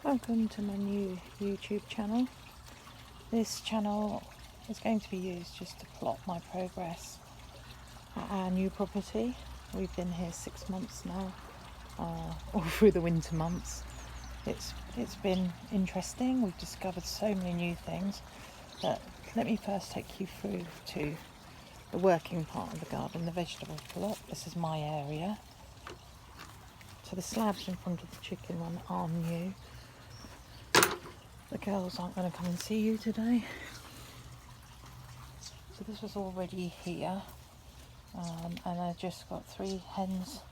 Welcome to my new YouTube channel. This channel is going to be used just to plot my progress at our new property. We've been here 6 months now, all through the winter months. It's been interesting. We've discovered so many new things, but let me first take you through to the working part of the garden, the vegetable plot. This is my area. So the slabs in front of the chicken run are new. The girls aren't going to come and see you today. So this was already here, and I just got 3 hens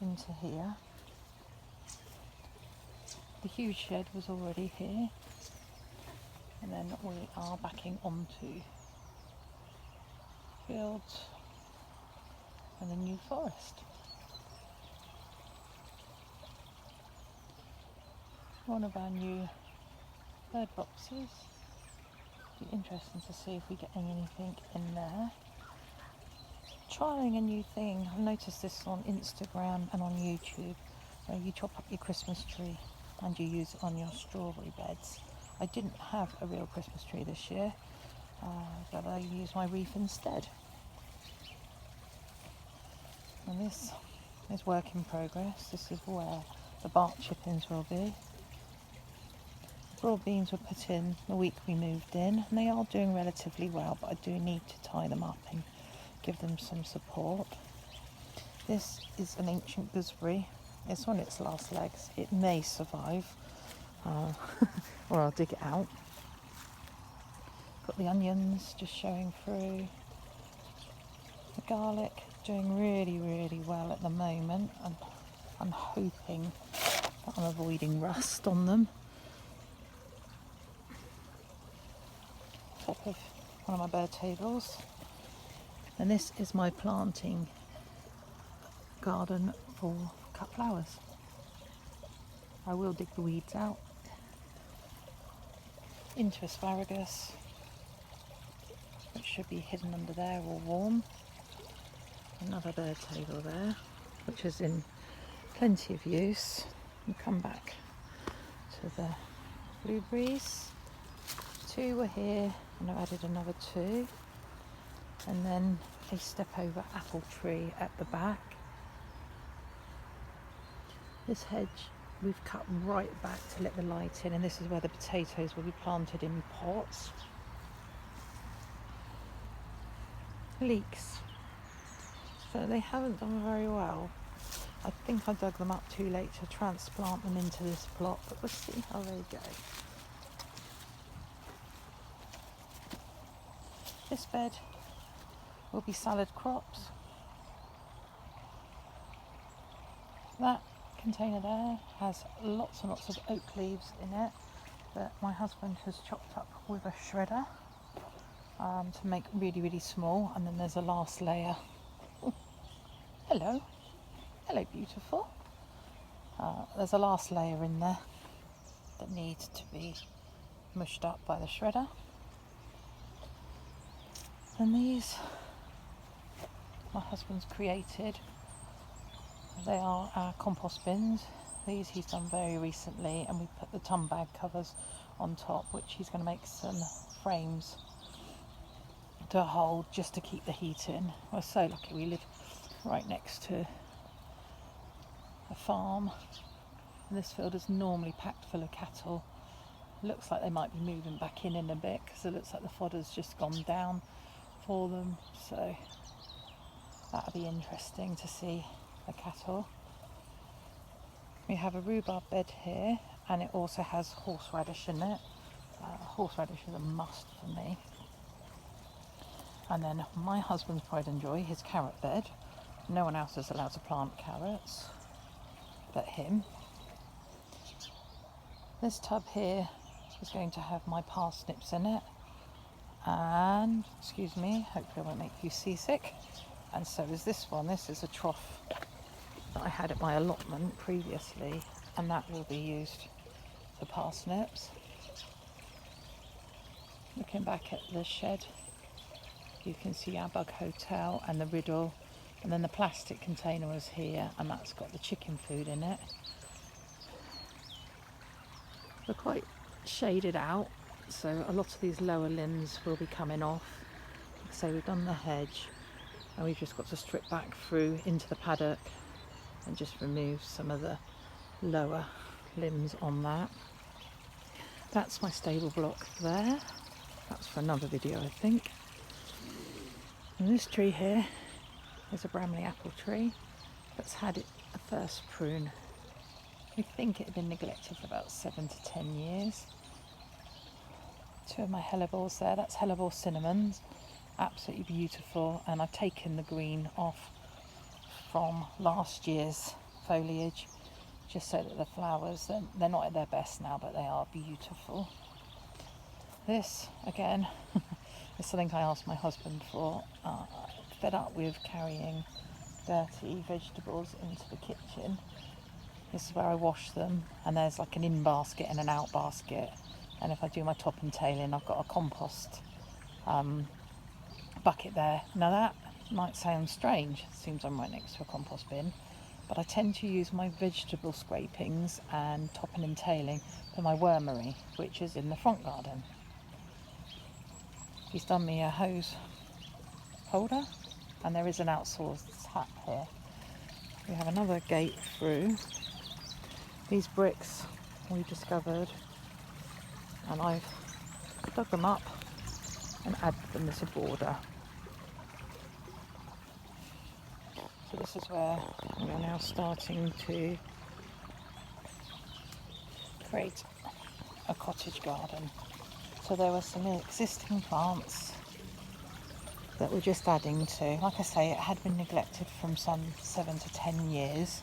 into here. The huge shed was already here, and then we are backing onto fields and the new forest. One of our new bird boxes. Be interesting to see if we get anything in there. Trying a new thing. I've noticed this on Instagram and on YouTube, where you chop up your Christmas tree and you use it on your strawberry beds. I didn't have a real Christmas tree this year, but I used my wreath instead. And this is work in progress. This is where the bark chippings will be. Broad beans were put in the week we moved in, and they are doing relatively well, but I do need to tie them up and give them some support. This is an ancient gooseberry. It's on its last legs. It may survive, or I'll dig it out. Got the onions just showing through. The garlic doing really, really well at the moment, and I'm hoping that I'm avoiding rust on them. Top of one of my bird tables, and this is my planting garden for cut flowers. I will dig the weeds out. Into asparagus, which should be hidden under there or warm. Another bird table there, which is in plenty of use. We'll come back to the blueberries. 2 were here, and I've added another 2. And then a step over apple tree at the back. This hedge we've cut right back to let the light in, and this is where the potatoes will be planted in pots. Leeks. So they haven't done very well. I think I dug them up too late to transplant them into this plot, but we'll see how they go. This bed will be salad crops. That container there has lots and lots of oak leaves in it that my husband has chopped up with a shredder to make really, really small. And then there's a last layer. Ooh, hello, beautiful. There's a last layer in there that needs to be mushed up by the shredder. And these my husband's created. They are our compost bins. These he's done very recently, and we put the tum bag covers on top, which he's going to make some frames to hold just to keep the heat in. We're so lucky we live right next to a farm, and this field is normally packed full of cattle. Looks like they might be moving back in a bit, because it looks like the fodder's just gone down for them, so that'll be interesting to see the cattle. We have a rhubarb bed here, and it also has horseradish in it. Horseradish is a must for me. And then my husband's pride and joy, his carrot bed. No one else is allowed to plant carrots but him. This tub here is going to have my parsnips in it, and excuse me, hopefully I won't make you seasick. And so is this one. This is a trough that I had at my allotment previously, and that will be used for parsnips. Looking back at the shed, you can see our bug hotel and the riddle, and then the plastic container is here, and that's got the chicken food in it. They're quite shaded out, so a lot of these lower limbs will be coming off. So we've done the hedge and we've just got to strip back through into the paddock and just remove some of the lower limbs on that. That's my stable block there. That's for another video, I think. And this tree here is a Bramley apple tree that's had a first prune. We think it had been neglected for about 7 to 10 years. Two of my hellebores there, that's hellebore cinnamons, absolutely beautiful, and I've taken the green off from last year's foliage just so that the flowers, they're not at their best now, but they are beautiful. This again is something I asked my husband for. Fed up with carrying dirty vegetables into the kitchen. This is where I wash them, and there's like an in basket and an out basket, and if I do my top and tail in, I've got a compost bucket there. Now that might sound strange, it seems I'm right next to a compost bin, but I tend to use my vegetable scrapings and topping and tailing for my wormery, which is in the front garden. He's done me a hose holder, and there is an outsourced tap here. We have another gate through. These bricks we discovered, and I've dug them up and added them as a border. So this is where we are now starting to create a cottage garden. So there were some existing plants that we're just adding to. Like I say, it had been neglected from some 7 to 10 years.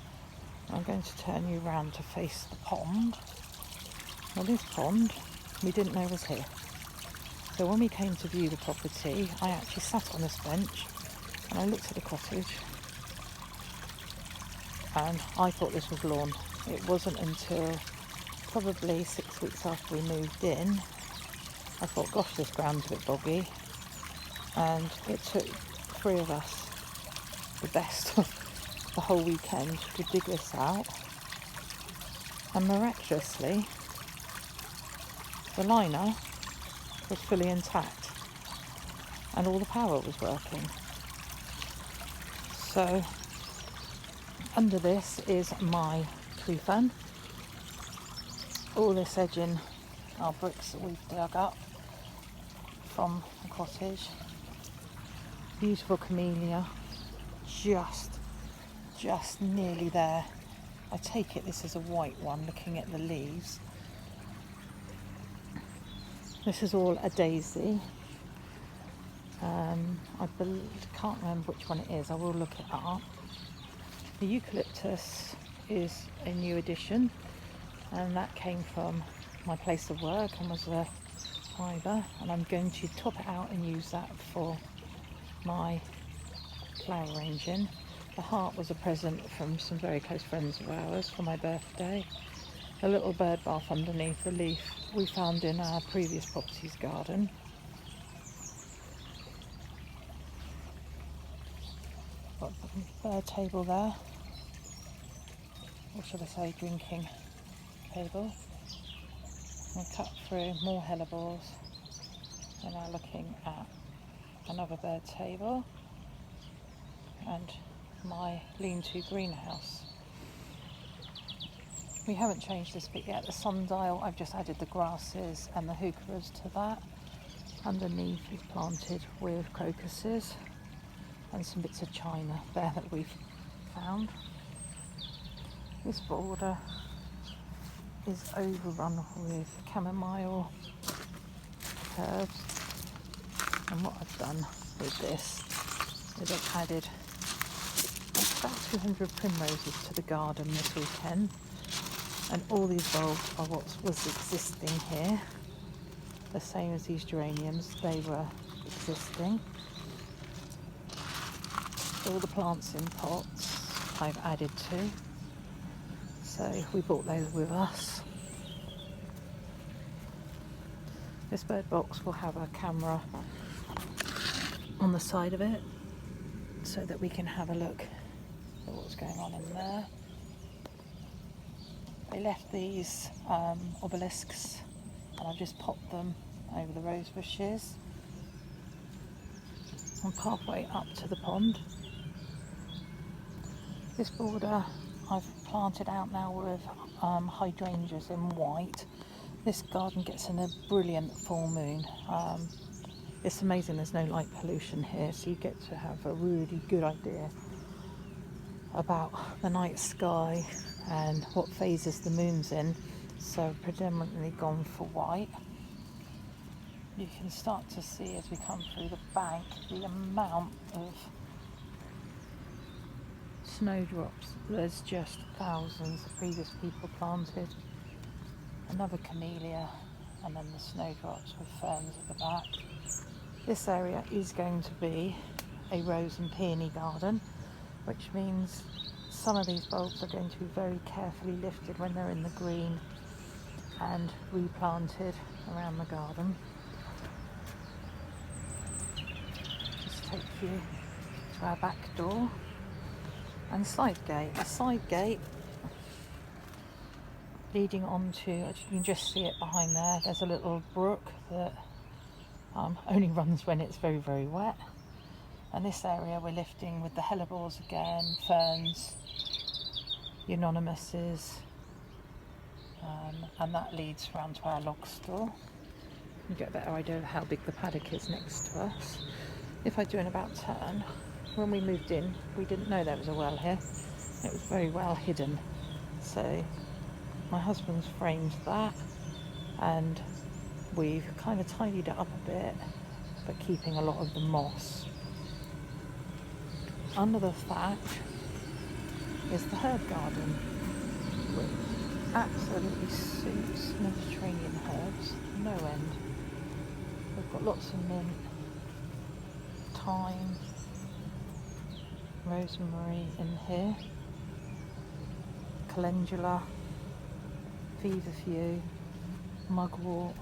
I'm going to turn you round to face the pond. Well, this pond we didn't know was here. So when we came to view the property, I actually sat on this bench and I looked at the cottage and I thought this was lawn. It wasn't until probably 6 weeks after we moved in, I thought, gosh, this ground's a bit boggy. And it took 3 of us, the best of the whole weekend, to dig this out, and miraculously the liner was fully intact and all the power was working. So under this is my tree fern. All this edging are bricks that we've dug up from the cottage. Beautiful camellia, just nearly there. I take it this is a white one, looking at the leaves. This is all a daisy. I can't remember which one it is, I will look it up. The eucalyptus is a new addition, and that came from my place of work and was a fibre, and I'm going to top it out and use that for my flower arranging. The heart was a present from some very close friends of ours for my birthday. A little bird bath underneath the leaf we found in our previous property's garden. Got the bird table there, or should I say drinking table. We'll cut through more hellebores. We're now looking at another bird table and my lean-to greenhouse. We haven't changed this bit yet. The sundial, I've just added the grasses and the heucheras to that. Underneath is planted with crocuses and some bits of china there that we've found. This border is overrun with chamomile herbs, and what I've done with this is I've added about 200 primroses to the garden this weekend, and all these bulbs are what was existing here, the same as these geraniums, they were existing. All the plants in pots I've added to, so we bought those with us. This bird box will have a camera on the side of it so that we can have a look at what's going on in there. They left these obelisks, and I've just popped them over the rose bushes. I'm halfway up to the pond. This border I've planted out now with hydrangeas in white. This garden gets in a brilliant full moon. It's amazing there's no light pollution here, so you get to have a really good idea about the night sky and what phases the moon's in. So predominantly gone for white. You can start to see as we come through the bank the amount of snowdrops. There's just thousands of previous people planted. Another camellia, and then the snowdrops with ferns at the back. This area is going to be a rose and peony garden, which means some of these bulbs are going to be very carefully lifted when they're in the green and replanted around the garden. Just take you to our back door and side gate. A side gate leading on to, as you can just see it behind there, there's a little brook that only runs when it's very, very wet. And this area we're lifting with the hellebores again, ferns, euonymuses, and that leads round to our log store. You get a better idea of how big the paddock is next to us. If I do an about turn, when we moved in, we didn't know there was a well here. It was very well hidden. So my husband's framed that, and we've kind of tidied it up a bit, but keeping a lot of the moss. Under the thatch is the herb garden, which absolutely suits Mediterranean herbs, no end. We've got lots of mint, thyme, rosemary in here, calendula, feverfew, mugwort,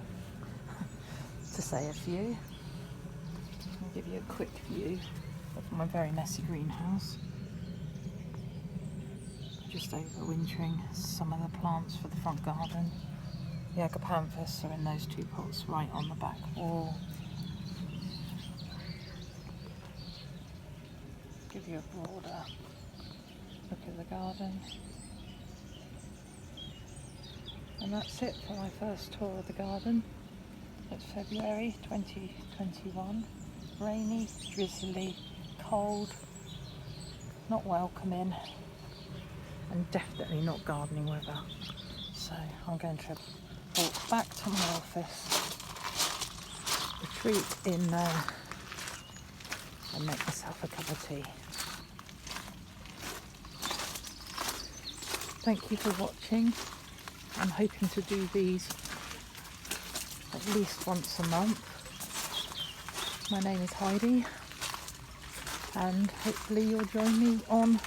to say a few. I'll give you a quick view of my very messy greenhouse. Just overwintering some of the plants for the front garden. The agapanthus are in those two pots right on the back wall. Give you a broader look at the garden. And that's it for my first tour of the garden. It's February 2021. Rainy, drizzly, cold, not welcoming, and definitely not gardening weather. So I'm going to walk back to my office, retreat in there, and make myself a cup of tea. Thank you for watching. I'm hoping to do these at least once a month. My name is Heidi, and hopefully you'll join me on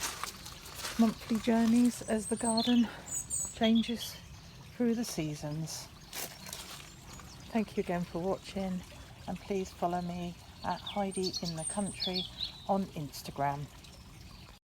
monthly journeys as the garden changes through the seasons. Thank you again for watching, and please follow me at Heidi in the Country on Instagram.